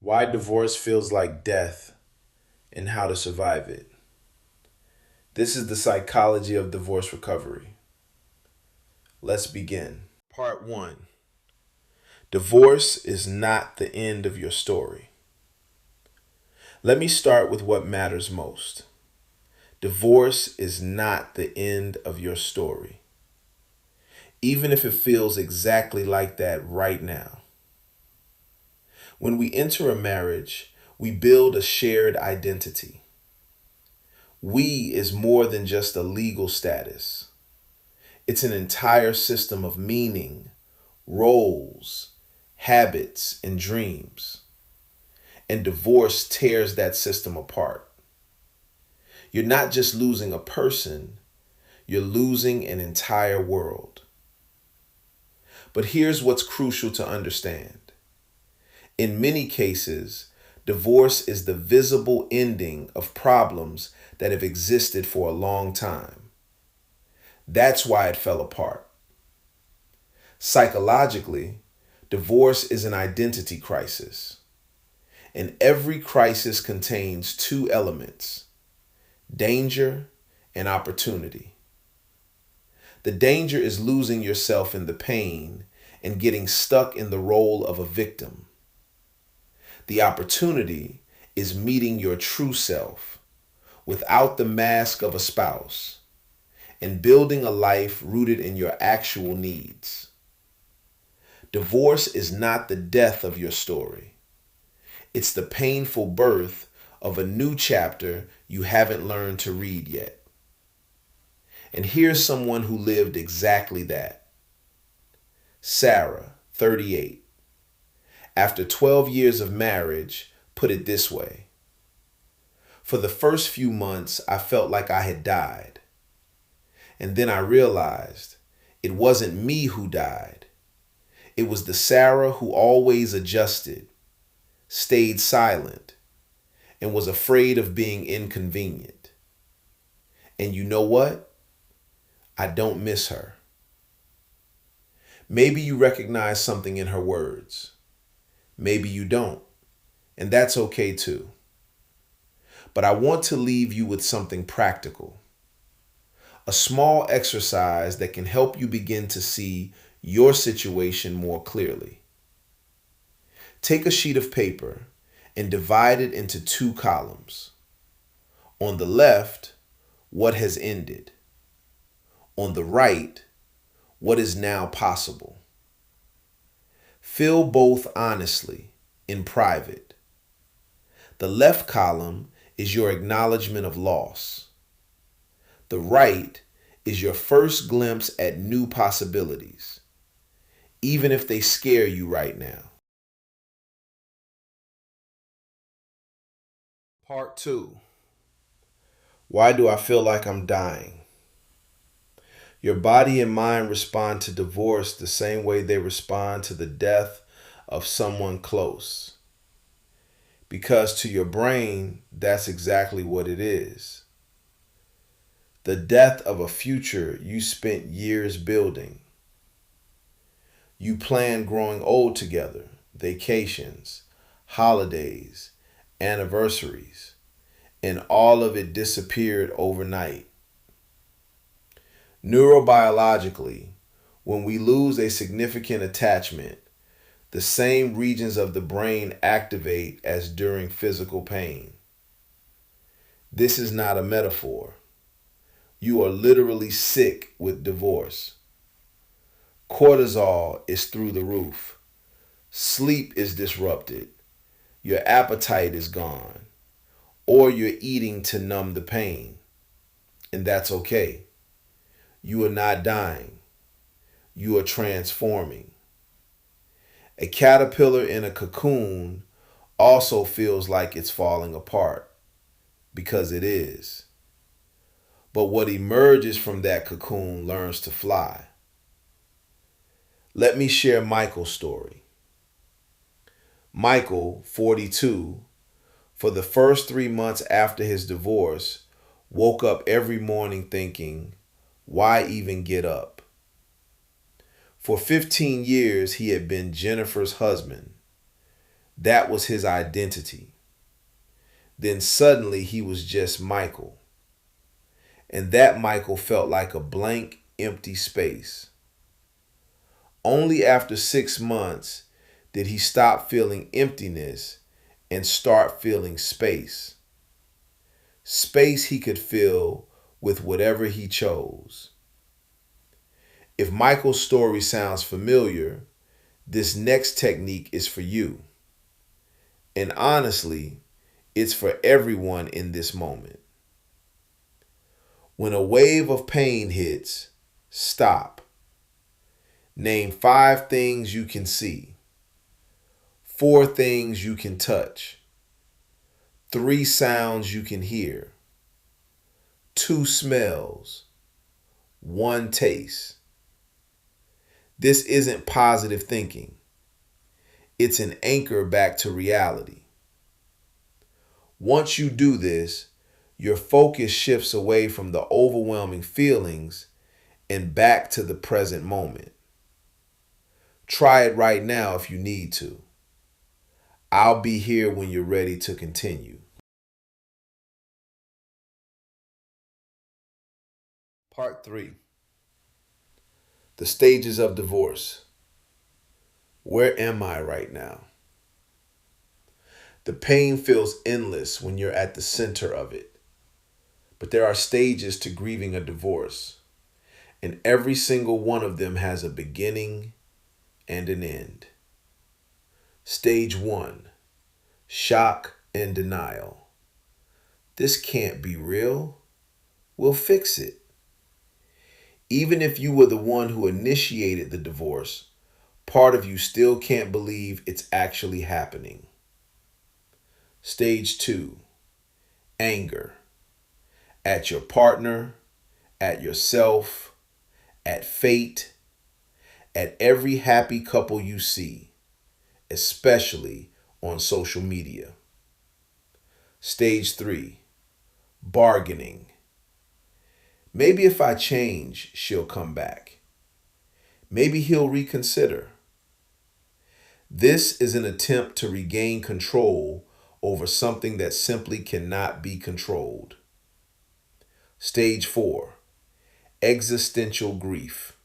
Why divorce feels like death and how to survive it. This is the psychology of divorce recovery. Let's begin. Part 1. Divorce is not the end of your story. Let me start with what matters most. Divorce is not the end of your story, even if it feels exactly like that right now. When we enter a marriage, we build a shared identity. We is more than just a legal status. It's an entire system of meaning, roles, habits, and dreams. And divorce tears that system apart. You're not just losing a person, you're losing an entire world. But here's what's crucial to understand. In many cases, divorce is the visible ending of problems that have existed for a long time. That's why it fell apart. Psychologically, divorce is an identity crisis. And every crisis contains two elements: danger and opportunity. The danger is losing yourself in the pain and getting stuck in the role of a victim. The opportunity is meeting your true self without the mask of a spouse and building a life rooted in your actual needs. Divorce is not the death of your story. It's the painful birth of a new chapter you haven't learned to read yet. And here's someone who lived exactly that. Sarah, 38. After 12 years of marriage, put it this way: for the first few months, I felt like I had died. And then I realized it wasn't me who died. It was the Sarah who always adjusted, stayed silent, and was afraid of being inconvenient. And you know what? I don't miss her. Maybe you recognize something in her words. Maybe you don't. And that's okay too. But I want to leave you with something practical. A small exercise that can help you begin to see your situation more clearly. Take a sheet of paper and divide it into two columns. On the left, what has ended. On the right, what is now possible. Fill both honestly, in private. The left column is your acknowledgement of loss. The right is your first glimpse at new possibilities, even if they scare you right now. Part 2. Why do I feel like I'm dying? Your body and mind respond to divorce the same way they respond to the death of someone close. Because to your brain, that's exactly what it is. The death of a future you spent years building. You planned growing old together, vacations, holidays, anniversaries, and all of it disappeared overnight. Neurobiologically, when we lose a significant attachment, the same regions of the brain activate as during physical pain. This is not a metaphor. You are literally sick with divorce. Cortisol is through the roof. Sleep is disrupted. Your appetite is gone. Or you're eating to numb the pain. And that's okay. You are not dying. You are transforming. A caterpillar in a cocoon also feels like it's falling apart, because it is. But what emerges from that cocoon learns to fly. Let me share Michael's story. Michael, 42, for the first 3 months after his divorce, woke up every morning thinking, why even get up? For 15 years, he had been Jennifer's husband. That was his identity. Then suddenly he was just Michael. And that Michael felt like a blank, empty space. Only after 6 months did he stop feeling emptiness and start feeling space. Space he could fill with whatever he chose. If Michael's story sounds familiar, this next technique is for you. And honestly, it's for everyone in this moment. When a wave of pain hits, stop. Name 5 things you can see, 4 things you can touch, 3 sounds you can hear, 2 smells, 1 taste. This isn't positive thinking. It's an anchor back to reality. Once you do this, your focus shifts away from the overwhelming feelings and back to the present moment. Try it right now if you need to. I'll be here when you're ready to continue. Part 3. The stages of divorce. Where am I right now? The pain feels endless when you're at the center of it. But there are stages to grieving a divorce, and every single one of them has a beginning and an end. Stage 1, shock and denial. This can't be real. We'll fix it. Even if you were the one who initiated the divorce, part of you still can't believe it's actually happening. Stage 2, anger. At your partner, at yourself, at fate, at every happy couple you see, especially on social media. Stage 3, bargaining. Maybe if I change, she'll come back. Maybe he'll reconsider. This is an attempt to regain control over something that simply cannot be controlled. Stage 4, existential grief.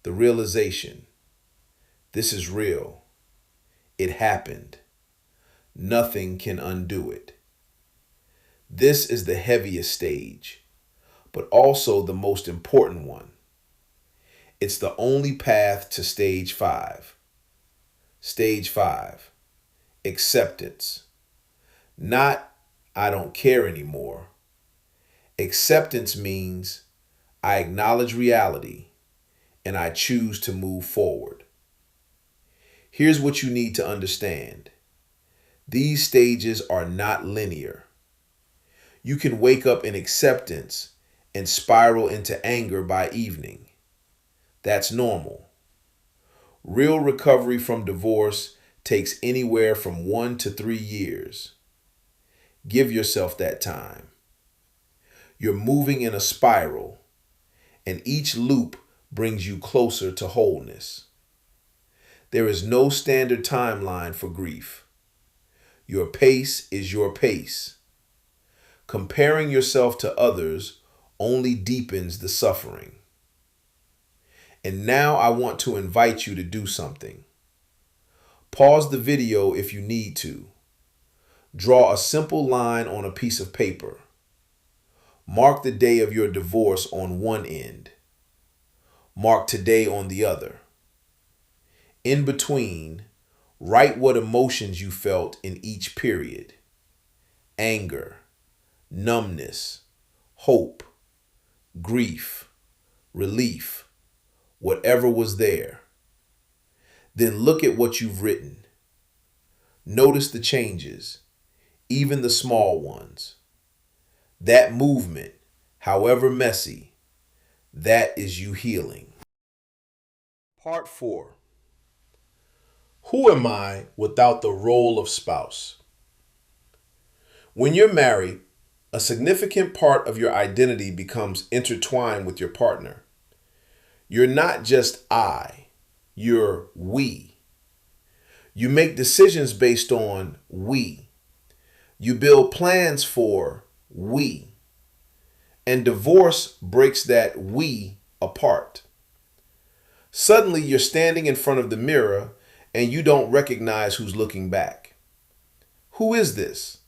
The realization, this is real. It happened. Nothing can undo it. This is the heaviest stage, but also the most important one. It's the only path to stage 5. Stage 5, acceptance. Not, I don't care anymore. Acceptance means I acknowledge reality and I choose to move forward. Here's what you need to understand. These stages are not linear. You can wake up in acceptance and spiral into anger by evening. That's normal. Real recovery from divorce takes anywhere from 1 to 3 years. Give yourself that time. You're moving in a spiral, and each loop brings you closer to wholeness. There is no standard timeline for grief. Your pace is your pace. Comparing yourself to others only deepens the suffering. And now I want to invite you to do something. Pause the video if you need to. Draw a simple line on a piece of paper. Mark the day of your divorce on one end. Mark today on the other. In between, write what emotions you felt in each period. Anger, numbness, hope, grief, relief, whatever was there. Then look at what you've written. Notice the changes, even the small ones. That movement, however messy, that is you healing. Part 4. Who am I without the role of spouse? When you're married, a significant part of your identity becomes intertwined with your partner. You're not just I, you're we. You make decisions based on we. You build plans for we. And divorce breaks that we apart. Suddenly, you're standing in front of the mirror and you don't recognize who's looking back. Who is this?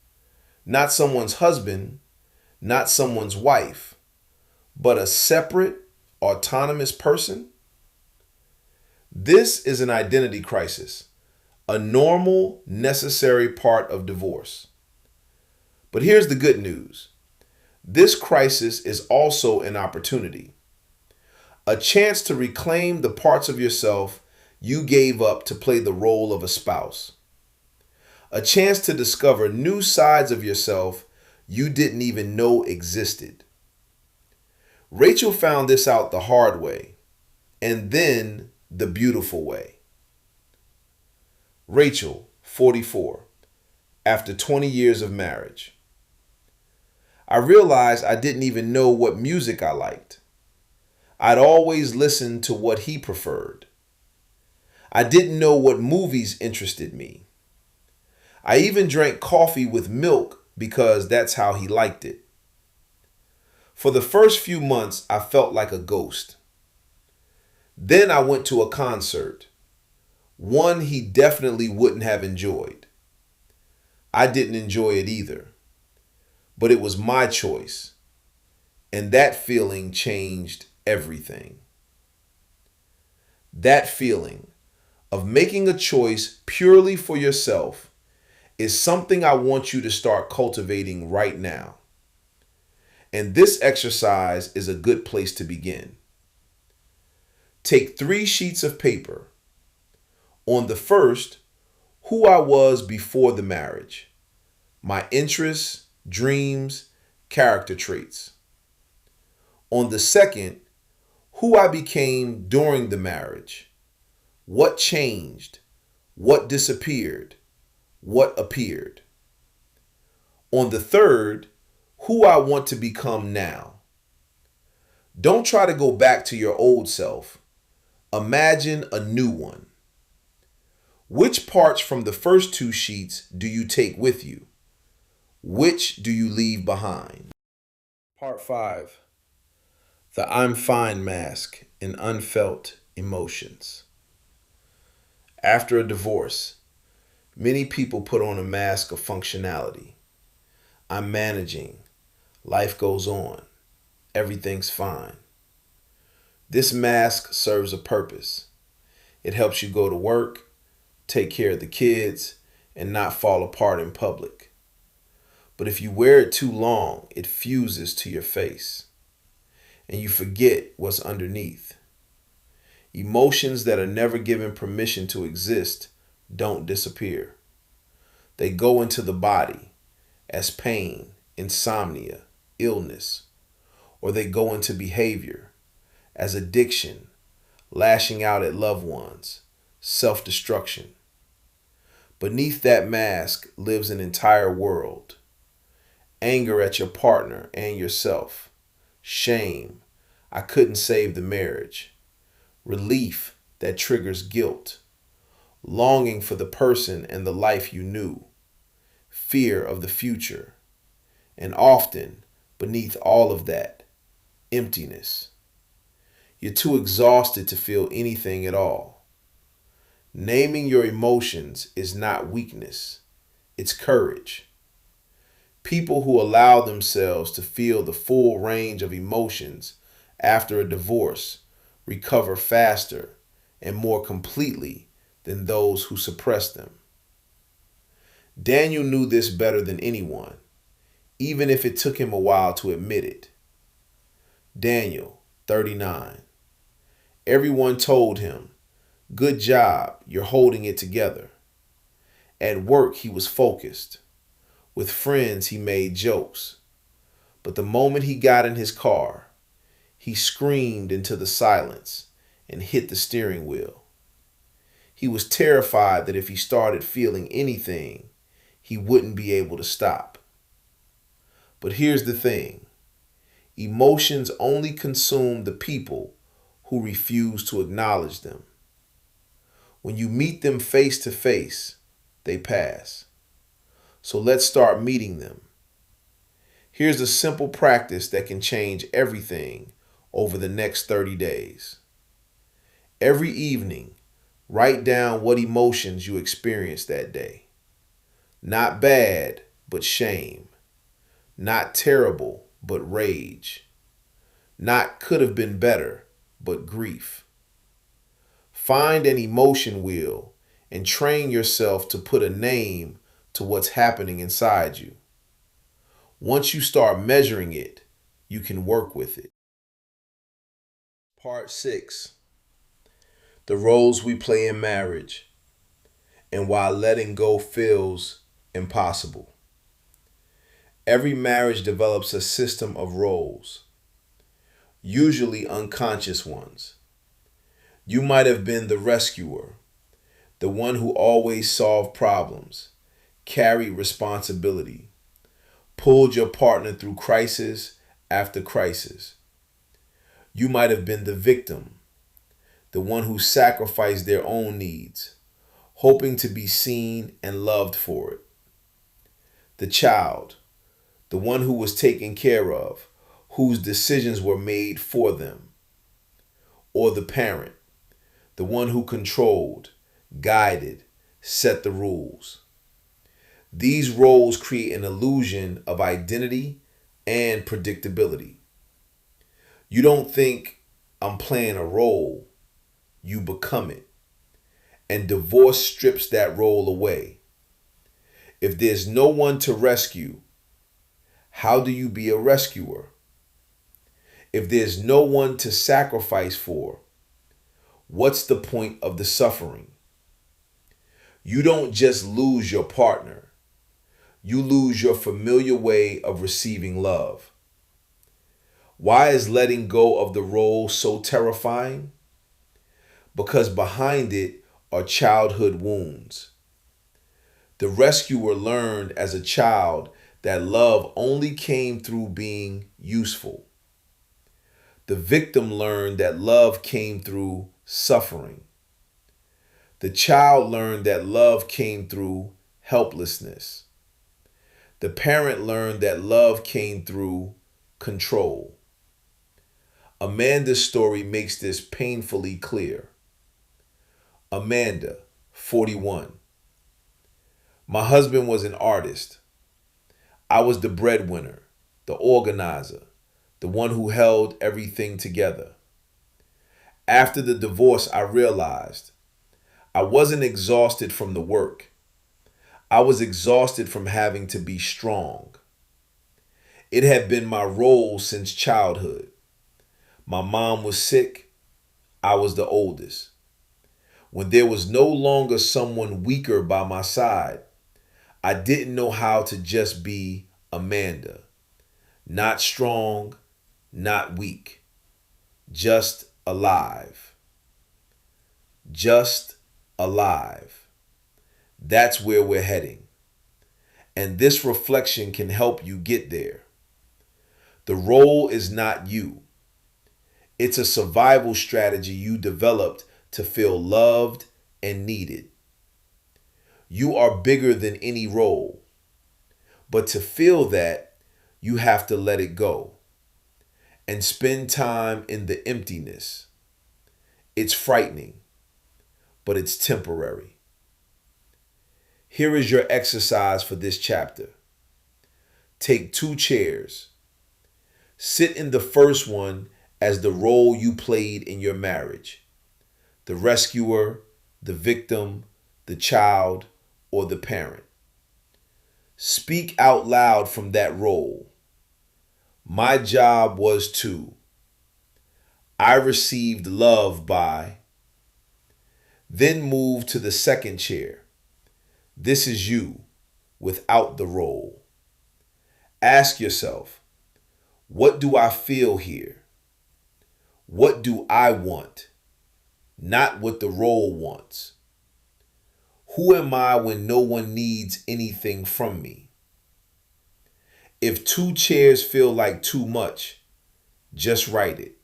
Not someone's husband, not someone's wife, but a separate, autonomous person? This is an identity crisis, a normal, necessary part of divorce. But here's the good news. This crisis is also an opportunity, a chance to reclaim the parts of yourself you gave up to play the role of a spouse, a chance to discover new sides of yourself you didn't even know existed. Rachel found this out the hard way, and then the beautiful way. Rachel, 44, after 20 years of marriage. I realized I didn't even know what music I liked. I'd always listened to what he preferred. I didn't know what movies interested me. I even drank coffee with milk because that's how he liked it. For the first few months, I felt like a ghost. Then I went to a concert, one he definitely wouldn't have enjoyed. I didn't enjoy it either, but it was my choice, and that feeling changed everything. That feeling of making a choice purely for yourself is something I want you to start cultivating right now. And this exercise is a good place to begin. Take 3 sheets of paper. On the first, who I was before the marriage, my interests, dreams, character traits. On the second, who I became during the marriage, what changed, what disappeared, what appeared. On the third, who I want to become now. Don't try to go back to your old self. Imagine a new one. Which parts from the first 2 sheets do you take with you? Which do you leave behind? Part 5. The I'm fine mask and unfelt emotions. After a divorce, many people put on a mask of functionality. I'm managing. Life goes on. Everything's fine. This mask serves a purpose. It helps you go to work, take care of the kids, and not fall apart in public. But if you wear it too long, it fuses to your face, and you forget what's underneath. Emotions that are never given permission to exist don't disappear. They go into the body as pain, insomnia, illness, or they go into behavior as addiction, lashing out at loved ones, self-destruction. Beneath that mask lives an entire world. Anger at your partner and yourself. Shame, I couldn't save the marriage. Relief that triggers guilt. Longing for the person and the life you knew. Fear of the future. And often, beneath all of that, emptiness. You're too exhausted to feel anything at all. Naming your emotions is not weakness, it's courage. People who allow themselves to feel the full range of emotions after a divorce recover faster and more completely than those who suppress them. Daniel knew this better than anyone, even if it took him a while to admit it. Daniel, 39. Everyone told him, "Good job, you're holding it together." At work, he was focused. With friends, he made jokes. But the moment he got in his car, he screamed into the silence and hit the steering wheel. He was terrified that if he started feeling anything, he wouldn't be able to stop. But here's the thing. Emotions only consume the people who refuse to acknowledge them. When you meet them face to face, they pass. So let's start meeting them. Here's a simple practice that can change everything over the next 30 days. Every evening, write down what emotions you experienced that day. Not bad, but shame. Not terrible, but rage. Not could have been better, but grief. Find an emotion wheel and train yourself to put a name to what's happening inside you. Once you start measuring it, you can work with it. Part 6. The roles we play in marriage and why letting go feels impossible. Every marriage develops a system of roles, usually unconscious ones. You might have been the rescuer, the one who always solved problems, carried responsibility, pulled your partner through crisis after crisis. You might have been the victim, the one who sacrificed their own needs, hoping to be seen and loved for it. The child, the one who was taken care of, whose decisions were made for them. Or the parent, the one who controlled, guided, set the rules. These roles create an illusion of identity and predictability. You don't think, I'm playing a role, you become it. And divorce strips that role away. If there's no one to rescue, how do you be a rescuer? If there's no one to sacrifice for, what's the point of the suffering? You don't just lose your partner. You lose your familiar way of receiving love. Why is letting go of the role so terrifying? Because behind it are childhood wounds. The rescuer learned as a child that love only came through being useful. The victim learned that love came through suffering. The child learned that love came through helplessness. The parent learned that love came through control. Amanda's story makes this painfully clear. Amanda, 41. My husband was an artist. I was the breadwinner, the organizer, the one who held everything together. After the divorce, I realized I wasn't exhausted from the work. I was exhausted from having to be strong. It had been my role since childhood. My mom was sick. I was the oldest. When there was no longer someone weaker by my side, I didn't know how to just be Amanda. Not strong, not weak. Just alive. Just alive. That's where we're heading. And this reflection can help you get there. The role is not you. It's a survival strategy you developed to feel loved and needed. You are bigger than any role. But to feel that, you have to let it go and spend time in the emptiness. It's frightening, but it's temporary. Here is your exercise for this chapter. Take 2 chairs. Sit in the first one as the role you played in your marriage. The rescuer, the victim, the child, or the parent. Speak out loud from that role. My job was to. I received love by. Then move to the second chair. This is you without the role. Ask yourself, what do I feel here? What do I want? Not what the role wants. Who am I when no one needs anything from me? If 2 chairs feel like too much, just write it.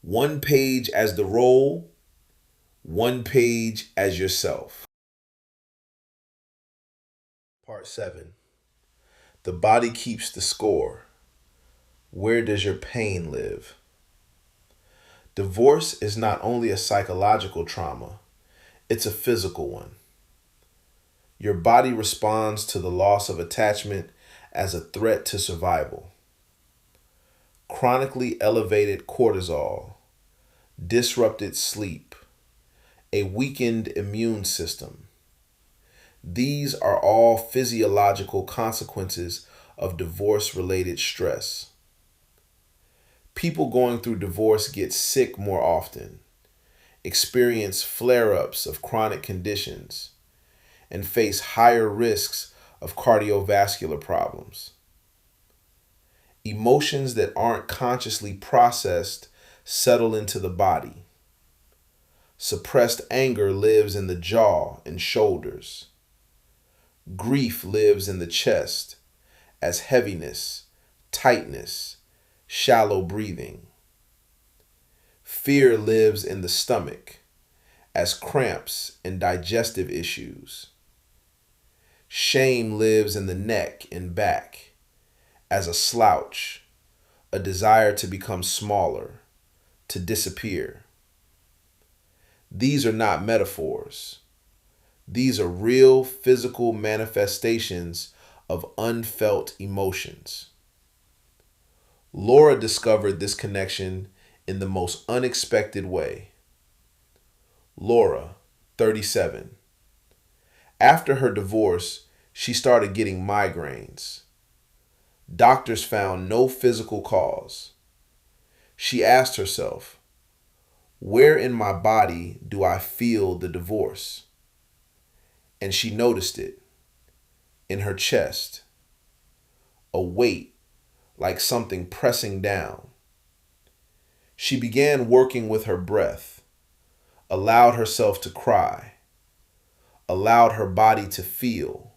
1 page as the role, One page as yourself. Part 7. The body keeps the score. Where does your pain live? Divorce is not only a psychological trauma, it's a physical one. Your body responds to the loss of attachment as a threat to survival. Chronically elevated cortisol, disrupted sleep, a weakened immune system. These are all physiological consequences of divorce-related stress. People going through divorce get sick more often, experience flare-ups of chronic conditions, and face higher risks of cardiovascular problems. Emotions that aren't consciously processed settle into the body. Suppressed anger lives in the jaw and shoulders. Grief lives in the chest as heaviness, tightness, shallow breathing. Fear lives in the stomach as cramps and digestive issues. Shame lives in the neck and back as a slouch, a desire to become smaller, to disappear. These are not metaphors. These are real physical manifestations of unfelt emotions. Laura discovered this connection in the most unexpected way. Laura, 37. After her divorce, she started getting migraines. Doctors found no physical cause. She asked herself, where in my body do I feel the divorce? And she noticed it in her chest, a weight like something pressing down. She began working with her breath, allowed herself to cry, allowed her body to feel.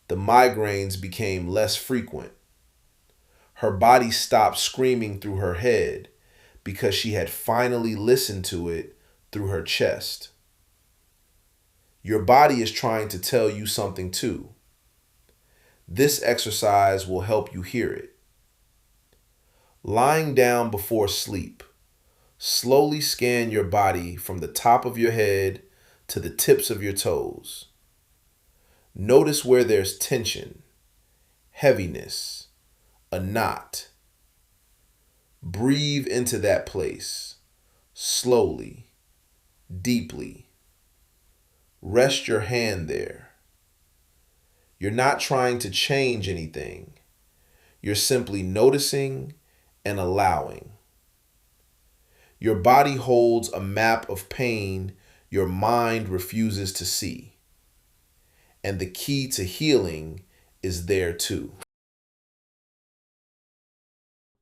The migraines became less frequent. Her body stopped screaming through her head because she had finally listened to it through her chest. Your body is trying to tell you something too. This exercise will help you hear it. Lying down before sleep, slowly scan your body from the top of your head to the tips of your toes. Notice where there's tension, heaviness, a knot. Breathe into that place, slowly, deeply. Rest your hand there. You're not trying to change anything. You're simply noticing and allowing. Your body holds a map of pain your mind refuses to see. And the key to healing is there too.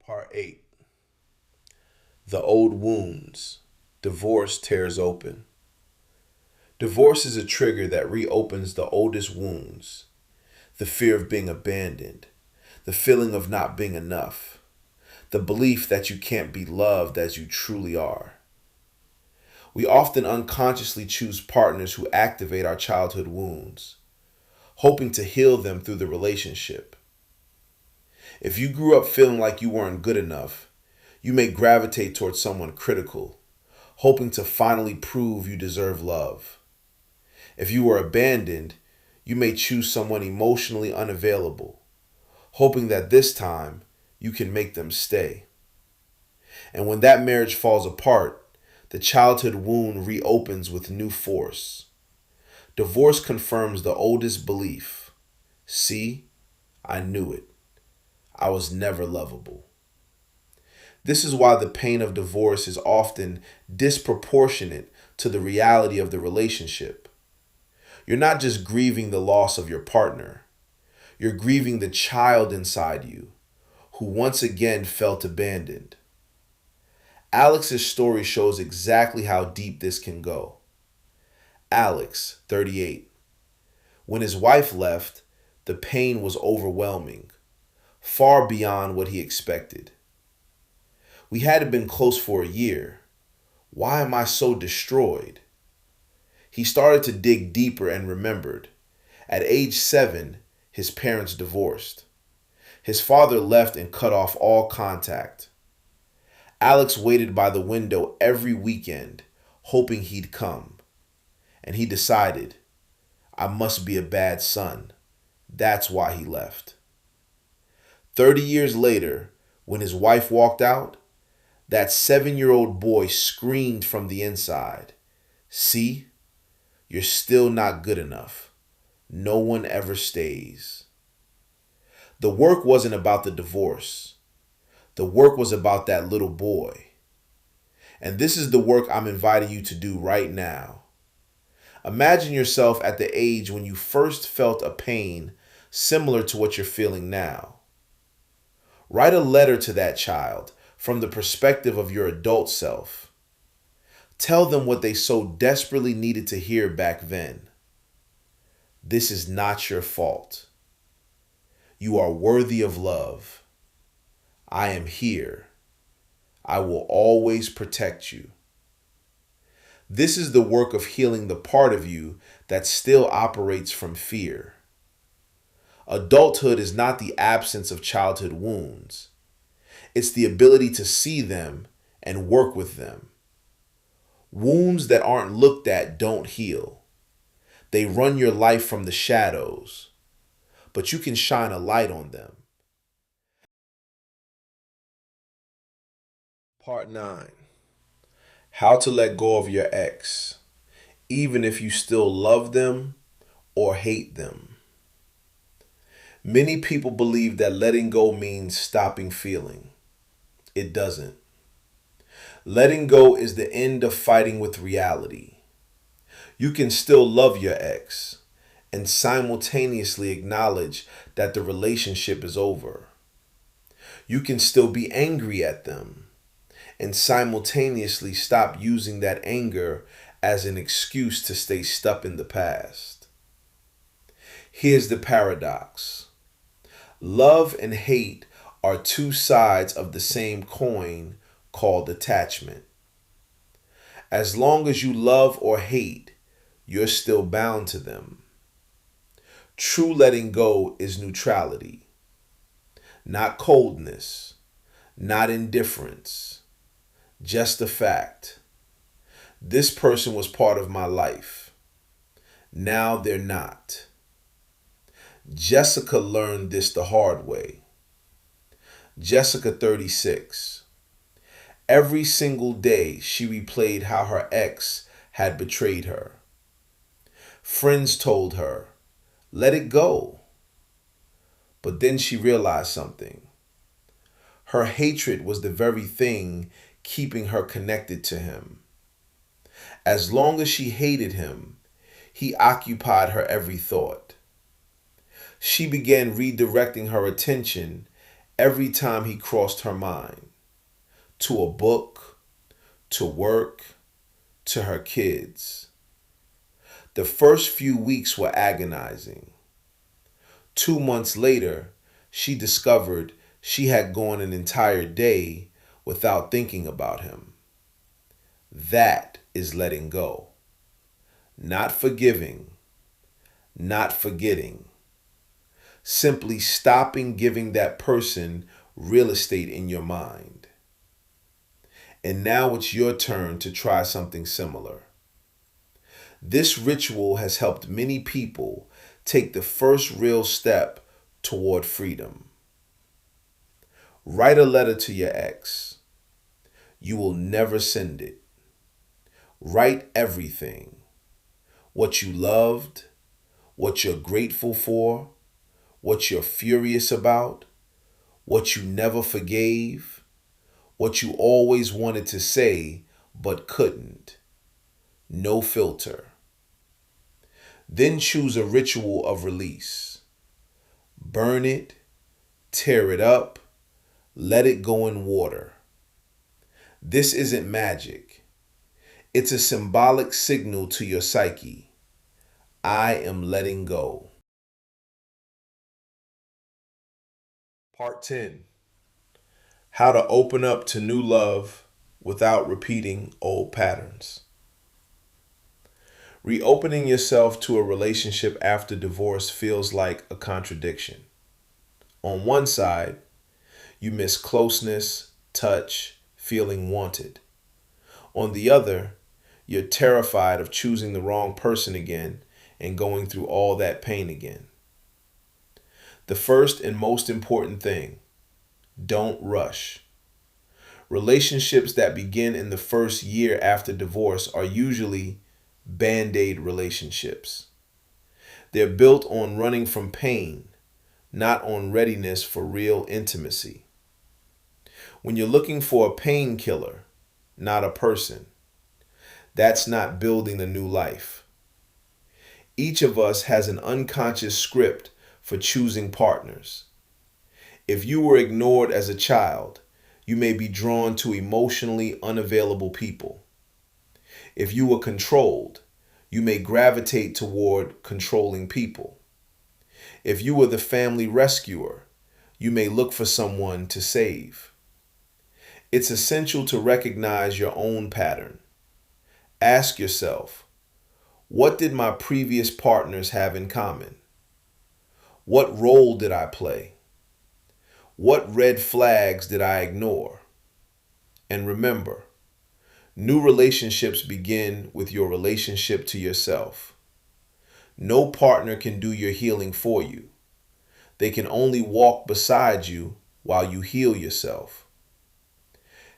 Part 8. The old wounds. Divorce tears open. Divorce is a trigger that reopens the oldest wounds. The fear of being abandoned. The feeling of not being enough. The belief that you can't be loved as you truly are. We often unconsciously choose partners who activate our childhood wounds, hoping to heal them through the relationship. If you grew up feeling like you weren't good enough, you may gravitate towards someone critical, hoping to finally prove you deserve love. If you were abandoned, you may choose someone emotionally unavailable, hoping that this time you can make them stay. And when that marriage falls apart, the childhood wound reopens with new force. Divorce confirms the oldest belief. See, I knew it. I was never lovable. This is why the pain of divorce is often disproportionate to the reality of the relationship. You're not just grieving the loss of your partner. You're grieving the child inside you, who once again felt abandoned. Alex's story shows exactly how deep this can go. Alex, 38. When his wife left, the pain was overwhelming, far beyond what he expected. We hadn't been close for a year. Why am I so destroyed? He started to dig deeper and remembered. At age 7, his parents divorced. His father left and cut off all contact. Alex waited by the window every weekend, hoping he'd come. And he decided, I must be a bad son. That's why he left. 30 years later, when his wife walked out, that 7-year-old boy screamed from the inside, See, you're still not good enough. No one ever stays. The work wasn't about the divorce. The work was about that little boy. And this is the work I'm inviting you to do right now. Imagine yourself at the age when you first felt a pain similar to what you're feeling now. Write a letter to that child from the perspective of your adult self. Tell them what they so desperately needed to hear back then. This is not your fault. You are worthy of love. I am here. I will always protect you. This is the work of healing the part of you that still operates from fear. Adulthood is not the absence of childhood wounds. It's the ability to see them and work with them. Wounds that aren't looked at don't heal. They run your life from the shadows, but you can shine a light on them. Part 9. How to let go of your ex, even if you still love them or hate them. Many people believe that letting go means stopping feeling. It doesn't. Letting go is the end of fighting with reality. You can still love your ex and simultaneously acknowledge that the relationship is over. You can still be angry at them and simultaneously stop using that anger as an excuse to stay stuck in the past. Here's the paradox. Love and hate are two sides of the same coin called attachment. As long as you love or hate, you're still bound to them. True letting go is neutrality, not coldness, not indifference, just the fact. This person was part of my life. Now they're not. Jessica learned this the hard way. Jessica, 36. Every single day she replayed how her ex had betrayed her. Friends told her, let it go. But then she realized something. Her hatred was the very thing keeping her connected to him. As long as she hated him, he occupied her every thought. She began redirecting her attention every time he crossed her mind, to a book, to work, to her kids. The first few weeks were agonizing. 2 months later, she discovered she had gone an entire day without thinking about him. That is letting go. Not forgiving, not forgetting. Simply stopping giving that person real estate in your mind. And now it's your turn to try something similar. This ritual has helped many people take the first real step toward freedom. Write a letter to your ex. You will never send it. Write everything. What you loved, what you're grateful for, what you're furious about, what you never forgave, what you always wanted to say but couldn't. No filter. Then choose a ritual of release. Burn it, tear it up, let it go in water. This isn't magic. It's a symbolic signal to your psyche. I am letting go. Part 10. How to open up to new love without repeating old patterns. Reopening yourself to a relationship after divorce feels like a contradiction. On one side, you miss closeness, touch, feeling wanted. On the other, you're terrified of choosing the wrong person again and going through all that pain again. The first and most important thing: don't rush. Relationships that begin in the first year after divorce are usually band-aid relationships. They're built on running from pain, not on readiness for real intimacy. When you're looking for a painkiller, not a person, that's not building the new life. Each of us has an unconscious script for choosing partners. If you were ignored as a child, you may be drawn to emotionally unavailable people. If you were controlled, you may gravitate toward controlling people. If you were the family rescuer, you may look for someone to save. It's essential to recognize your own pattern. Ask yourself, what did my previous partners have in common? What role did I play? What red flags did I ignore? And remember, new relationships begin with your relationship to yourself. No partner can do your healing for you. They can only walk beside you while you heal yourself.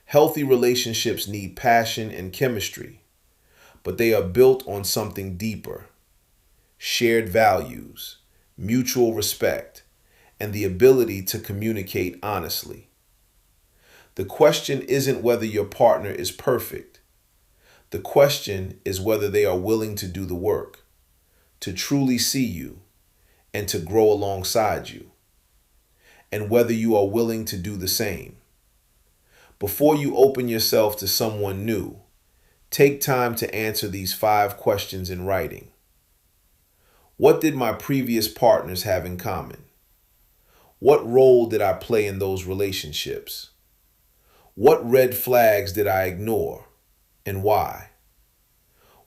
Healthy relationships need passion and chemistry, but they are built on something deeper: shared values, mutual respect, and the ability to communicate honestly. The question isn't whether your partner is perfect. The question is whether they are willing to do the work, to truly see you, and to grow alongside you, and whether you are willing to do the same. Before you open yourself to someone new, take time to answer these 5 questions in writing. What did my previous partners have in common? What role did I play in those relationships? What red flags did I ignore, and why?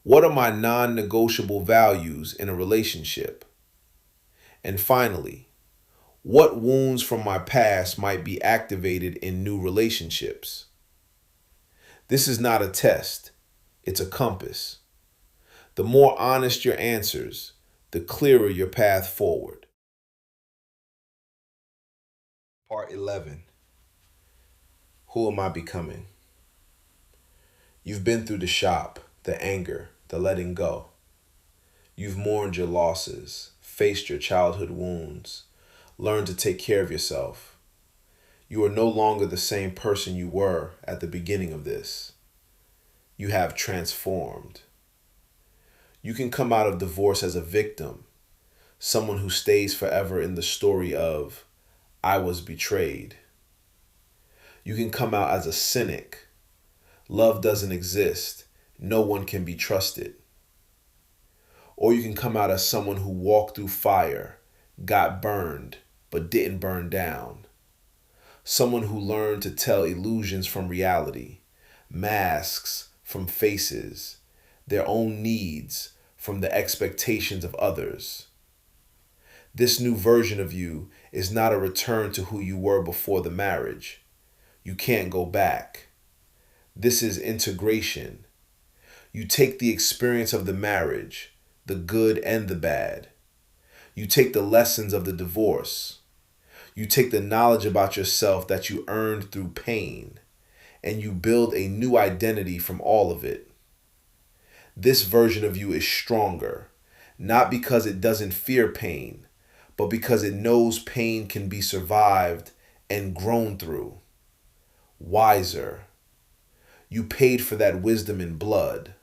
What are my non-negotiable values in a relationship? And finally, what wounds from my past might be activated in new relationships? This is not a test, it's a compass. The more honest your answers, the clearer your path forward. Part 11. Who am I becoming? You've been through the shop, the anger, the letting go. You've mourned your losses, faced your childhood wounds, learned to take care of yourself. You are no longer the same person you were at the beginning of this. You have transformed. You can come out of divorce as a victim, someone who stays forever in the story of, I was betrayed. You can come out as a cynic. Love doesn't exist. No one can be trusted. Or you can come out as someone who walked through fire, got burned, but didn't burn down. Someone who learned to tell illusions from reality, masks from faces, their own needs from the expectations of others. This new version of you is not a return to who you were before the marriage. You can't go back. This is integration. You take the experience of the marriage, the good and the bad. You take the lessons of the divorce. You take the knowledge about yourself that you earned through pain, and you build a new identity from all of it. This version of you is stronger, not because it doesn't fear pain, but because it knows pain can be survived and grown through. Wiser. You paid for that wisdom in blood.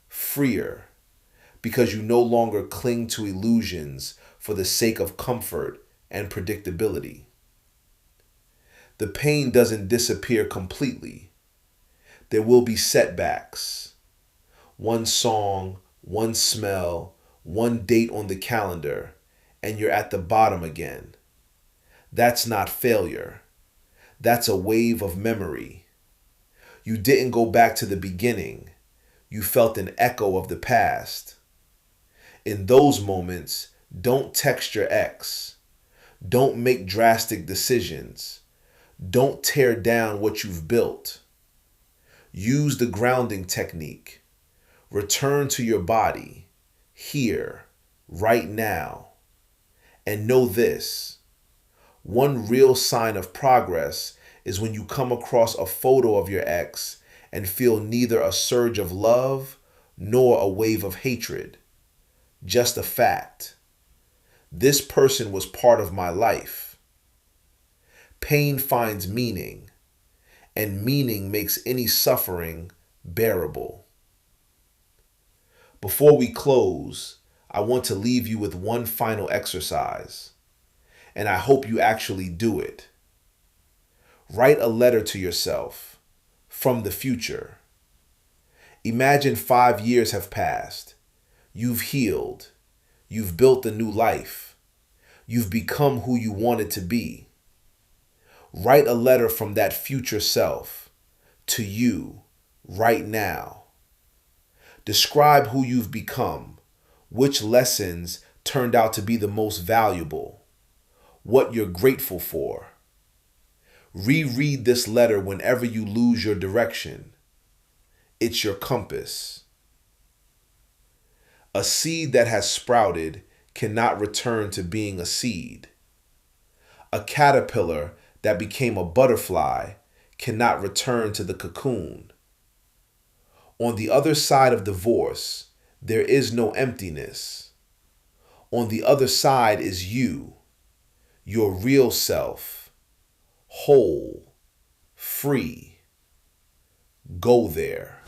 Freer, because you no longer cling to illusions for the sake of comfort and predictability. The pain doesn't disappear completely. There will be setbacks. One song, one smell, one date on the calendar, and you're at the bottom again. That's not failure. That's a wave of memory. You didn't go back to the beginning. You felt an echo of the past. In those moments, don't text your ex. Don't make drastic decisions. Don't tear down what you've built. Use the grounding technique. Return to your body, here, right now. And know this: one real sign of progress is when you come across a photo of your ex and feel neither a surge of love nor a wave of hatred. Just a fact. This person was part of my life. Pain finds meaning, and meaning makes any suffering bearable. Before we close, I want to leave you with one final exercise, and I hope you actually do it. Write a letter to yourself from the future. Imagine 5 years have passed. You've healed. You've built a new life. You've become who you wanted to be. Write a letter from that future self to you right now. Describe who you've become, which lessons turned out to be the most valuable, what you're grateful for. Reread this letter whenever you lose your direction. It's your compass. A seed that has sprouted cannot return to being a seed. A caterpillar that became a butterfly cannot return to the cocoon. On the other side of divorce, there is no emptiness. On the other side is you, your real self, whole, free. Go there.